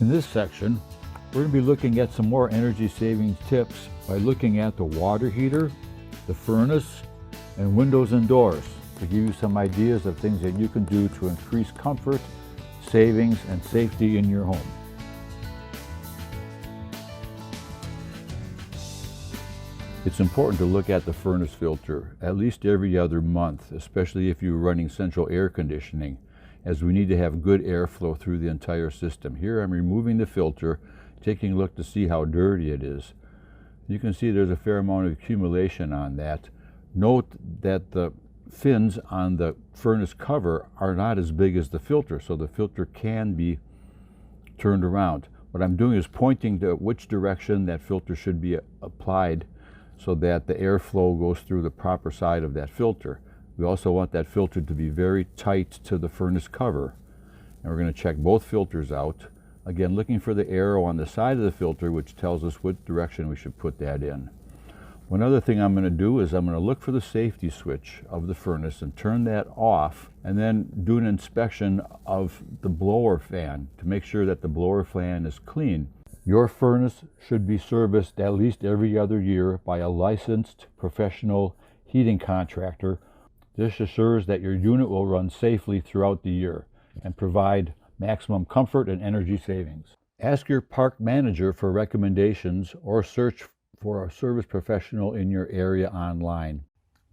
In this section, we're going to be looking at some more energy savings tips by looking at the water heater, the furnace, and windows and doors to give you some ideas of things that you can do to increase comfort, savings, and safety in your home. It's important to look at the furnace filter at least every other month, especially if you're running central air conditioning, as we need to have good airflow through the entire system. Here I'm removing the filter, taking a look to see how dirty it is. You can see there's a fair amount of accumulation on that. Note that the fins on the furnace cover are not as big as the filter, so the filter can be turned around. What I'm doing is pointing to which direction that filter should be applied so that the airflow goes through the proper side of that filter. We also want that filter to be very tight to the furnace cover. And we're going to check both filters out. Again, looking for the arrow on the side of the filter, which tells us what direction we should put that in. One other thing I'm going to do is I'm going to look for the safety switch of the furnace and turn that off, and then do an inspection of the blower fan to make sure that the blower fan is clean. Your furnace should be serviced at least every other year by a licensed professional heating contractor. This assures that your unit will run safely throughout the year and provide maximum comfort and energy savings. Ask your park manager for recommendations or search for a service professional in your area online.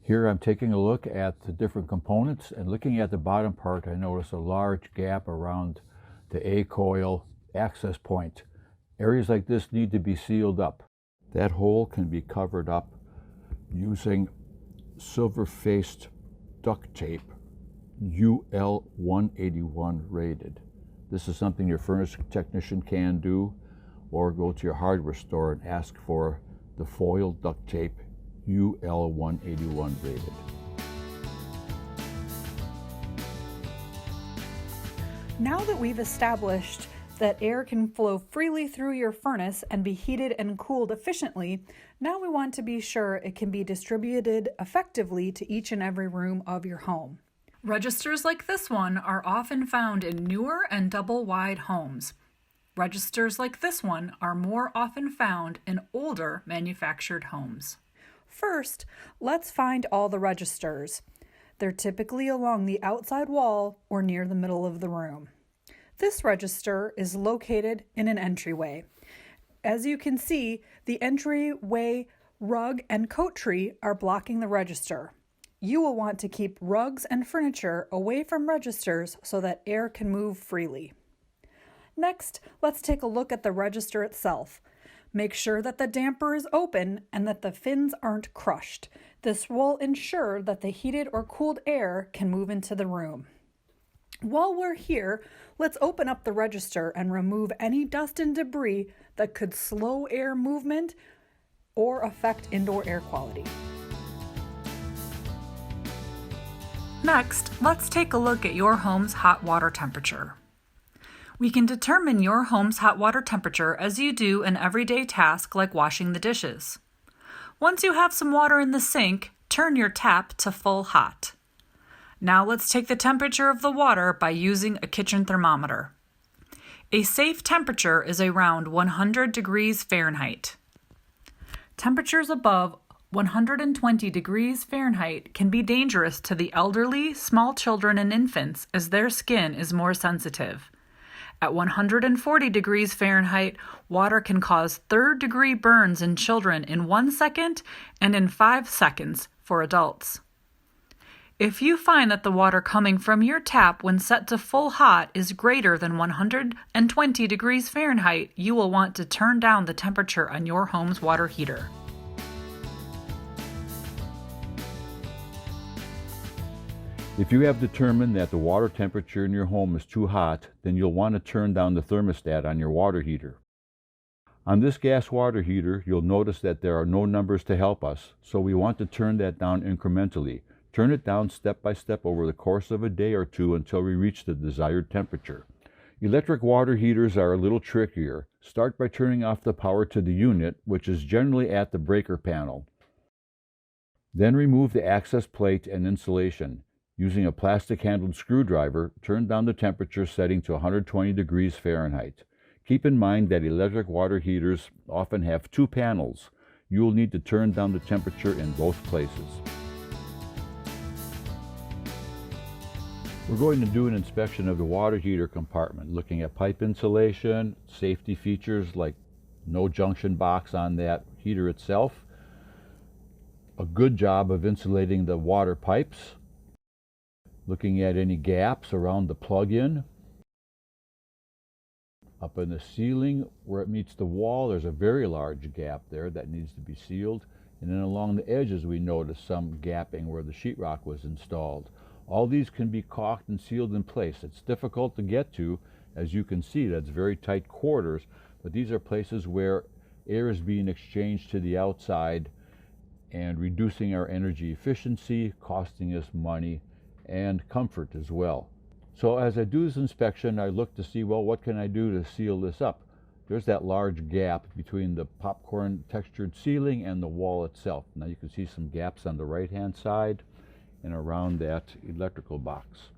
Here I'm taking a look at the different components, and looking at the bottom part I notice a large gap around the A-coil access point. Areas like this need to be sealed up. That hole can be covered up using silver-faced duct tape, UL 181 rated. This is something your furnace technician can do, or go to your hardware store and ask for the foil duct tape, UL 181 rated. Now that we've established that air can flow freely through your furnace and be heated and cooled efficiently, now we want to be sure it can be distributed effectively to each and every room of your home. Registers like this one are often found in newer and double-wide homes. Registers like this one are more often found in older manufactured homes. First, let's find all the registers. They're typically along the outside wall or near the middle of the room. This register is located in an entryway. As you can see, the entryway rug and coat tree are blocking the register. You will want to keep rugs and furniture away from registers so that air can move freely. Next, let's take a look at the register itself. Make sure that the damper is open and that the fins aren't crushed. This will ensure that the heated or cooled air can move into the room. While we're here, let's open up the register and remove any dust and debris that could slow air movement or affect indoor air quality. Next, let's take a look at your home's hot water temperature. We can determine your home's hot water temperature as you do an everyday task like washing the dishes. Once you have some water in the sink, turn your tap to full hot. Now let's take the temperature of the water by using a kitchen thermometer. A safe temperature is around 100 degrees Fahrenheit. Temperatures above 120 degrees Fahrenheit can be dangerous to the elderly, small children, and infants as their skin is more sensitive. At 140 degrees Fahrenheit, water can cause third-degree burns in children in 1 second and in 5 seconds for adults. If you find that the water coming from your tap when set to full hot is greater than 120 degrees Fahrenheit, you will want to turn down the temperature on your home's water heater. If you have determined that the water temperature in your home is too hot, then you'll want to turn down the thermostat on your water heater. On this gas water heater, you'll notice that there are no numbers to help us, so we want to turn that down incrementally. Turn it down step by step over the course of a day or two until we reach the desired temperature. Electric water heaters are a little trickier. Start by turning off the power to the unit, which is generally at the breaker panel. Then remove the access plate and insulation. Using a plastic-handled screwdriver, turn down the temperature setting to 120 degrees Fahrenheit. Keep in mind that electric water heaters often have two panels. You will need to turn down the temperature in both places. We're going to do an inspection of the water heater compartment, looking at pipe insulation, safety features like no junction box on that heater itself, a good job of insulating the water pipes, looking at any gaps around the plug-in. Up in the ceiling where it meets the wall, there's a very large gap there that needs to be sealed. And then along the edges we notice some gapping where the sheetrock was installed. All these can be caulked and sealed in place. It's difficult to get to. As you can see, that's very tight quarters, but these are places where air is being exchanged to the outside and reducing our energy efficiency, costing us money and comfort as well. So as I do this inspection, I look to see, well, what can I do to seal this up? There's that large gap between the popcorn textured ceiling and the wall itself. Now you can see some gaps on the right-hand side and around that electrical box.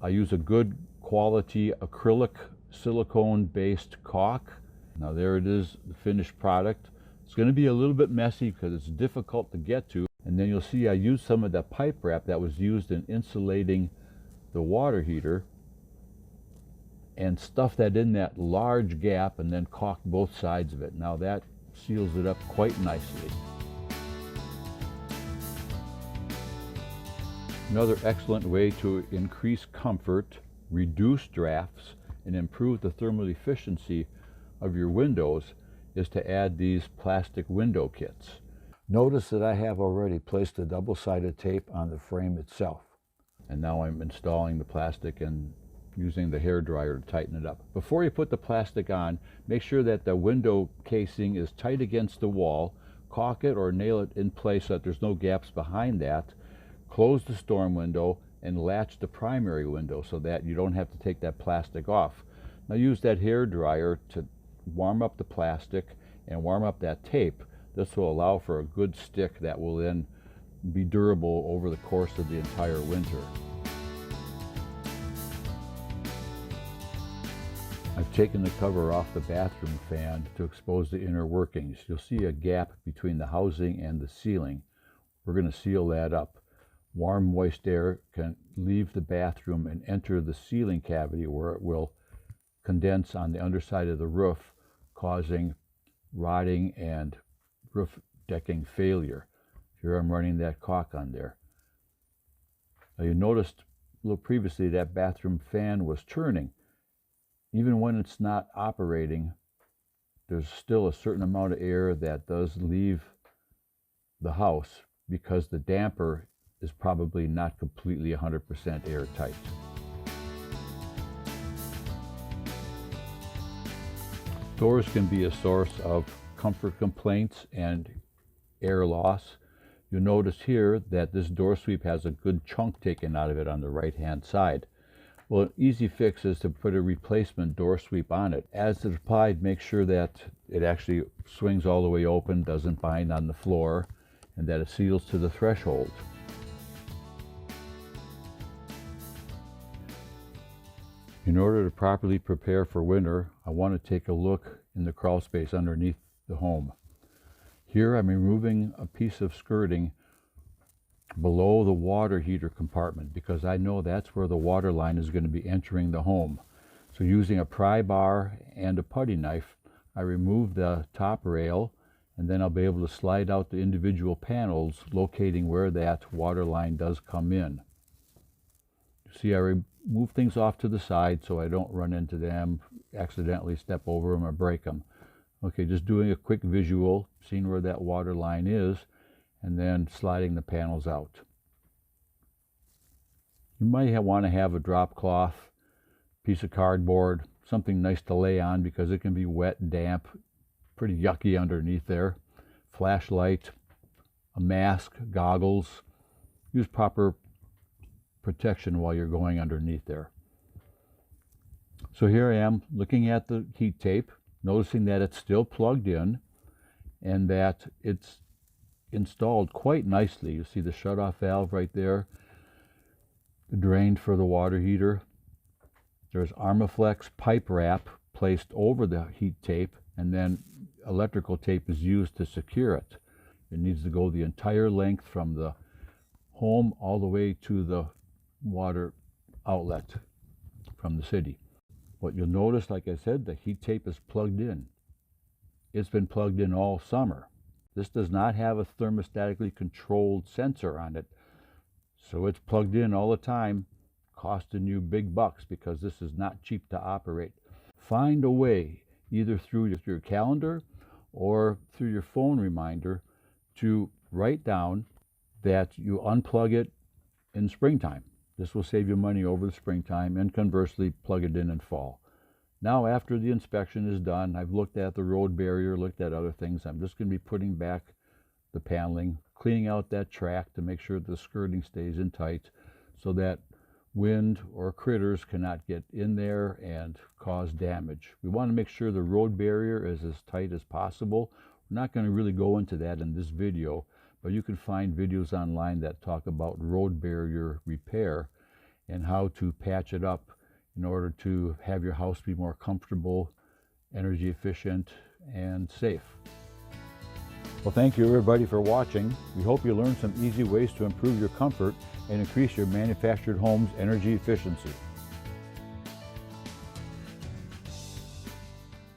I use a good quality acrylic silicone based caulk. Now there it is, the finished product. It's going to be a little bit messy because it's difficult to get to. And then you'll see I used some of that pipe wrap that was used in insulating the water heater and stuffed that in that large gap and then caulked both sides of it. Now that seals it up quite nicely. Another excellent way to increase comfort, reduce drafts, and improve the thermal efficiency of your windows is to add these plastic window kits. Notice that I have already placed a double-sided tape on the frame itself. And now I'm installing the plastic and using the hair dryer to tighten it up. Before you put the plastic on, make sure that the window casing is tight against the wall. Caulk it or nail it in place so that there's no gaps behind that. Close the storm window and latch the primary window so that you don't have to take that plastic off. Now use that hair dryer to warm up the plastic and warm up that tape. This will allow for a good stick that will then be durable over the course of the entire winter. I've taken the cover off the bathroom fan to expose the inner workings. You'll see a gap between the housing and the ceiling. We're going to seal that up. Warm, moist air can leave the bathroom and enter the ceiling cavity where it will condense on the underside of the roof, causing rotting and roof decking failure. Here I'm running that caulk on there. Now you noticed a little previously that bathroom fan was turning. Even when it's not operating, there's still a certain amount of air that does leave the house because the damper is probably not completely 100% airtight. Doors can be a source of comfort complaints and air loss. You'll notice here that this door sweep has a good chunk taken out of it on the right-hand side. Well, an easy fix is to put a replacement door sweep on it. As it's applied, make sure that it actually swings all the way open, doesn't bind on the floor, and that it seals to the threshold. In order to properly prepare for winter, I want to take a look in the crawl space underneath the home. Here I'm removing a piece of skirting below the water heater compartment because I know that's where the water line is going to be entering the home. So using a pry bar and a putty knife, I remove the top rail and then I'll be able to slide out the individual panels locating where that water line does come in. You see, I remove things off to the side so I don't run into them, accidentally step over them or break them. Okay, just doing a quick visual, seeing where that water line is, and then sliding the panels out. You might want to have a drop cloth, piece of cardboard, something nice to lay on because it can be wet, damp, pretty yucky underneath there. Flashlight, a mask, goggles. Use proper protection while you're going underneath there. So here I am looking at the heat tape, noticing that it's still plugged in and that it's installed quite nicely. You see the shutoff valve right there, the drain for the water heater. There's Armaflex pipe wrap placed over the heat tape, and then electrical tape is used to secure it. It needs to go the entire length from the home all the way to the water outlet from the city. What you'll notice, like I said, the heat tape is plugged in. It's been plugged in all summer. This does not have a thermostatically controlled sensor on it, so it's plugged in all the time, costing you big bucks because this is not cheap to operate. Find a way, either through your calendar or through your phone reminder, to write down that you unplug it in springtime. This will save you money over the springtime, and conversely, plug it in fall. Now, after the inspection is done, I've looked at the road barrier, looked at other things. I'm just going to be putting back the paneling, cleaning out that track to make sure the skirting stays in tight so that wind or critters cannot get in there and cause damage. We want to make sure the road barrier is as tight as possible. We're not going to really go into that in this video, but you can find videos online that talk about road barrier repair and how to patch it up in order to have your house be more comfortable, energy efficient, and safe. Well, thank you everybody for watching. We hope you learned some easy ways to improve your comfort and increase your manufactured home's energy efficiency.